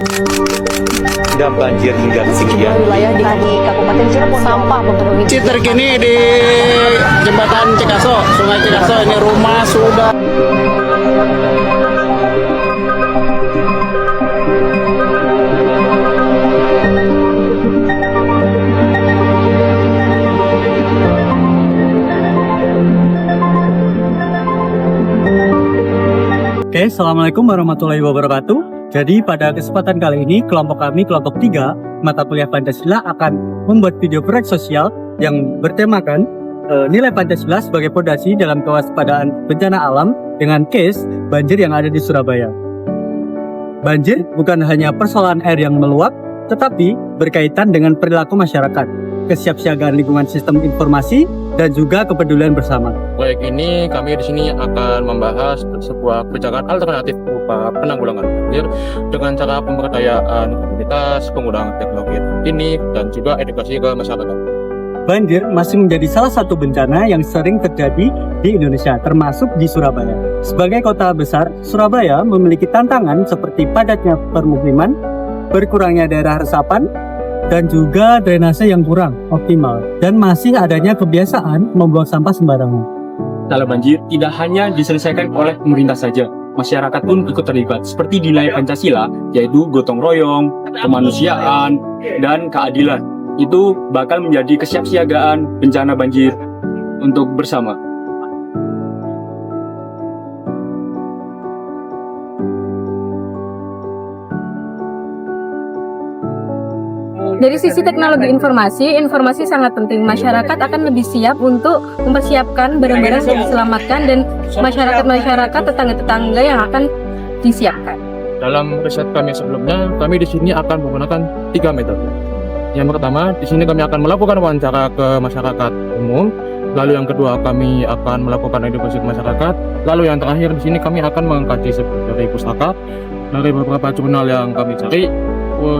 Dan banjir hingga ketinggian. Wilayah di Kabupaten Cirebon sampah memenuhi. Terkini di jembatan Cikaso, Sungai Cikaso, ini rumah sudah. Oke, Assalamualaikum warahmatullahi wabarakatuh. Jadi pada kesempatan kali ini kelompok kami, kelompok 3 mata kuliah Pancasila akan membuat video proyek sosial yang bertemakan nilai Pancasila sebagai fondasi dalam kewaspadaan bencana alam dengan case banjir yang ada di Surabaya. Banjir bukan hanya persoalan air yang meluap, tetapi berkaitan dengan perilaku masyarakat, kesiapsiagaan lingkungan sistem informasi, dan juga kepedulian bersama. Proyek ini kami di sini akan membahas sebuah kebijakan alternatif berupa penanggulangan banjir dengan cara pemberdayaan komunitas, penggunaan teknologi ini, dan juga edukasi ke masyarakat. Banjir masih menjadi salah satu bencana yang sering terjadi di Indonesia, termasuk di Surabaya. Sebagai kota besar, Surabaya memiliki tantangan seperti padatnya permukiman, berkurangnya daerah resapan, dan juga drainase yang kurang optimal, dan masih adanya kebiasaan membuang sampah sembarangan. Masalah banjir tidak hanya diselesaikan oleh pemerintah saja, masyarakat pun ikut terlibat, seperti nilai Pancasila, yaitu gotong royong, kemanusiaan, dan keadilan. Itu bakal menjadi kesiapsiagaan bencana banjir untuk bersama. Dari sisi teknologi informasi sangat penting. Masyarakat akan lebih siap untuk mempersiapkan barang-barang yang diselamatkan dan masyarakat tetangga-tetangga yang akan disiapkan. Dalam riset kami sebelumnya, kami di sini akan menggunakan 3 metode. Yang pertama, di sini kami akan melakukan wawancara ke masyarakat umum. Lalu yang kedua, kami akan melakukan edukasi ke masyarakat. Lalu yang terakhir, di sini kami akan mengkaji dari pustaka, dari beberapa jurnal yang kami cari,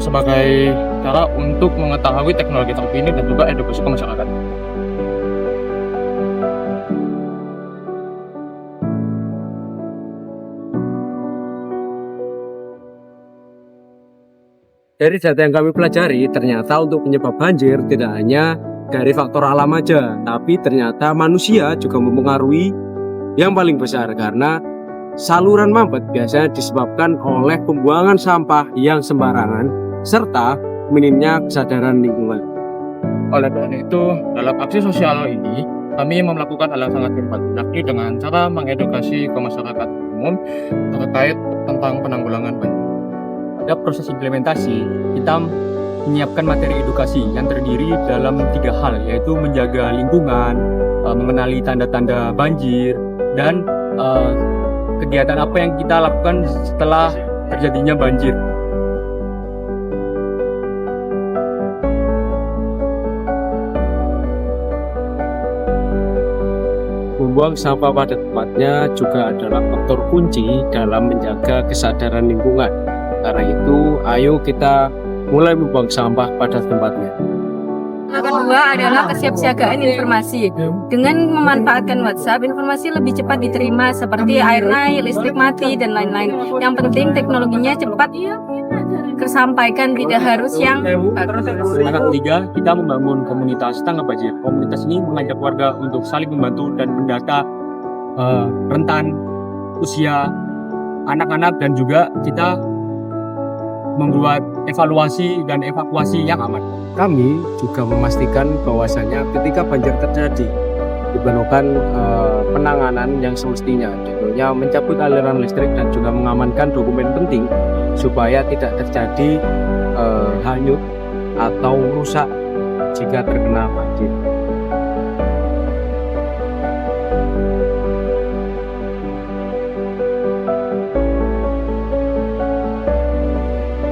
sebagai cara untuk mengetahui teknologi terkini dan juga edukasi ke masyarakat. Dari data yang kami pelajari, ternyata untuk penyebab banjir tidak hanya dari faktor alam aja, tapi ternyata manusia juga mempengaruhi yang paling besar, karena saluran mampet biasanya disebabkan oleh pembuangan sampah yang sembarangan serta minimnya kesadaran lingkungan. Oleh karena itu, dalam aksi sosial ini, kami melakukan hal yang sangat hebat, yakni dengan cara mengedukasi ke masyarakat umum terkait tentang penanggulangan banjir. Pada proses implementasi, kita menyiapkan materi edukasi yang terdiri dalam 3 hal, yaitu menjaga lingkungan, mengenali tanda-tanda banjir, dan kegiatan apa yang kita lakukan setelah terjadinya banjir. Membuang sampah pada tempatnya juga adalah faktor kunci dalam menjaga kesadaran lingkungan. Karena itu, ayo kita mulai membuang sampah pada tempatnya. Yang kedua adalah kesiapsiagaan informasi. Dengan memanfaatkan WhatsApp, informasi lebih cepat diterima seperti air naik, listrik mati, dan lain-lain. Yang penting teknologinya cepat tersampaikan, tidak harus yang Langkah ketiga, kita membangun komunitas tanggap banjir. Komunitas ini mengajak warga untuk saling membantu dan mendata rentan usia anak-anak, dan juga kita membuat evaluasi dan evakuasi yang aman. Kami juga memastikan bahwasanya ketika banjir terjadi, diperlukan penanganan yang semestinya, contohnya mencabut aliran listrik dan juga mengamankan dokumen penting supaya tidak terjadi hanyut atau rusak jika terkena banjir.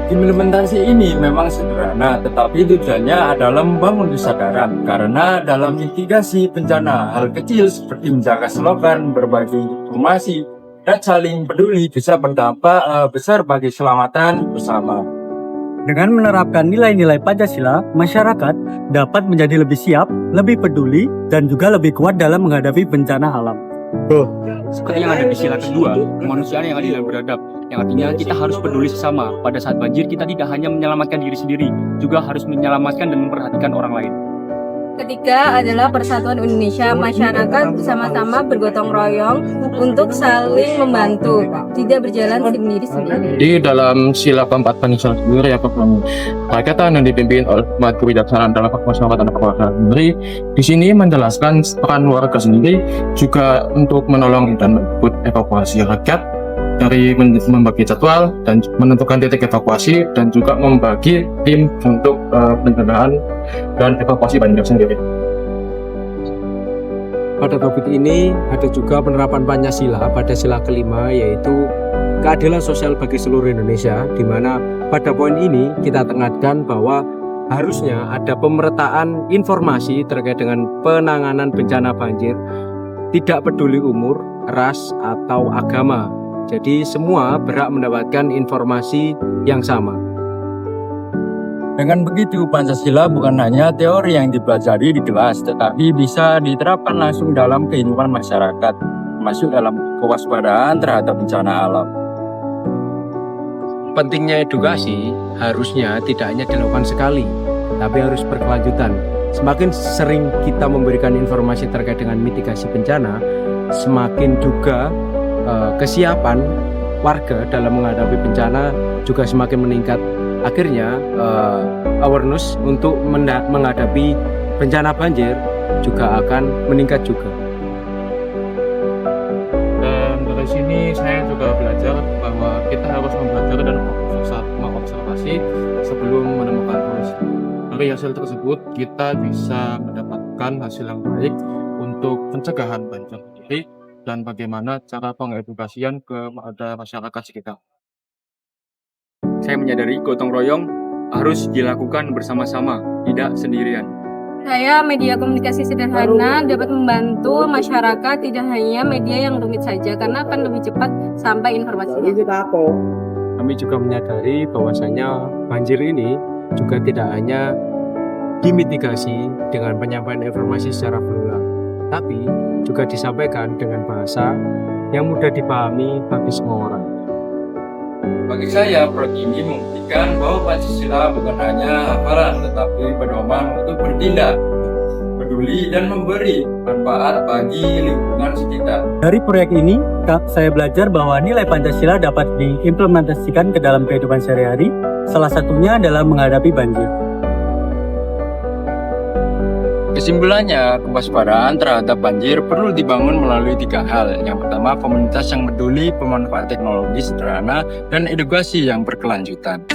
Implementasi ini memang sederhana, tetapi tujuannya adalah membangun kesadaran. Karena dalam mitigasi bencana, hal kecil seperti menjaga slogan, berbagi informasi, dan saling peduli bisa berdampak besar bagi keselamatan bersama. Dengan menerapkan nilai-nilai Pancasila, masyarakat dapat menjadi lebih siap, lebih peduli, dan juga lebih kuat dalam menghadapi bencana alam. Seperti yang ada di sila kedua, kemanusiaan yang adil dan beradab. Yang artinya kita harus peduli sesama. Pada saat banjir kita tidak hanya menyelamatkan diri sendiri, juga harus menyelamatkan dan memperhatikan orang lain. Ketiga adalah persatuan Indonesia, masyarakat bersama-sama bergotong royong untuk saling membantu, tidak berjalan sendiri-sendiri. Di dalam sila keempat Pancasila sendiri ya kerakyatan yang dipimpin oleh umat kebijaksanaan dalam masyarakat dan kebangsaan sendiri di sini menjelaskan peran warga sendiri juga untuk menolong dan membuat evakuasi rakyat dari membagi jadwal dan menentukan titik evakuasi dan juga membagi tim untuk pencegahan dan evakuasi banjir sendiri. Pada topik ini ada juga penerapan Pancasila pada sila kelima, yaitu keadilan sosial bagi seluruh Indonesia, di mana pada poin ini kita tekankan bahwa harusnya ada pemerataan informasi terkait dengan penanganan bencana banjir, tidak peduli umur, ras, atau agama. Jadi semua berhak mendapatkan informasi yang sama. Dengan begitu, Pancasila bukan hanya teori yang dipelajari di kelas, tetapi bisa diterapkan langsung dalam kehidupan masyarakat, masuk dalam kewaspadaan terhadap bencana alam. Pentingnya edukasi harusnya tidak hanya dilakukan sekali, tapi harus berkelanjutan. Semakin sering kita memberikan informasi terkait dengan mitigasi bencana, semakin juga kesiapan warga dalam menghadapi bencana juga semakin meningkat. Akhirnya awareness untuk menghadapi bencana banjir juga akan meningkat juga. Dan dari sini saya juga belajar bahwa kita harus mempelajari dan mengobservasi sebelum menemukan solusi. Dari hasil tersebut kita bisa mendapatkan hasil yang baik untuk pencegahan banjir sendiri dan bagaimana cara pengedukasian kepada masyarakat sekitar. Saya menyadari gotong royong harus dilakukan bersama-sama, tidak sendirian. Saya media komunikasi sederhana dapat membantu masyarakat, tidak hanya media yang rumit saja, karena akan lebih cepat sampai informasinya. Kami juga menyadari bahwasanya banjir ini juga tidak hanya dimitigasi dengan penyampaian informasi secara verbal, tapi juga disampaikan dengan bahasa yang mudah dipahami bagi semua orang. Bagi saya, proyek ini membuktikan bahwa Pancasila bukan hanya hafalan, tetapi pedoman untuk bertindak, peduli, dan memberi manfaat bagi lingkungan sekitar. Dari proyek ini, saya belajar bahwa nilai Pancasila dapat diimplementasikan ke dalam kehidupan sehari-hari, salah satunya adalah menghadapi banjir. Kesimpulannya, kewaspadaan terhadap banjir perlu dibangun melalui 3 hal. Yang pertama, komunitas yang peduli, pemanfaat teknologi sederhana, dan edukasi yang berkelanjutan.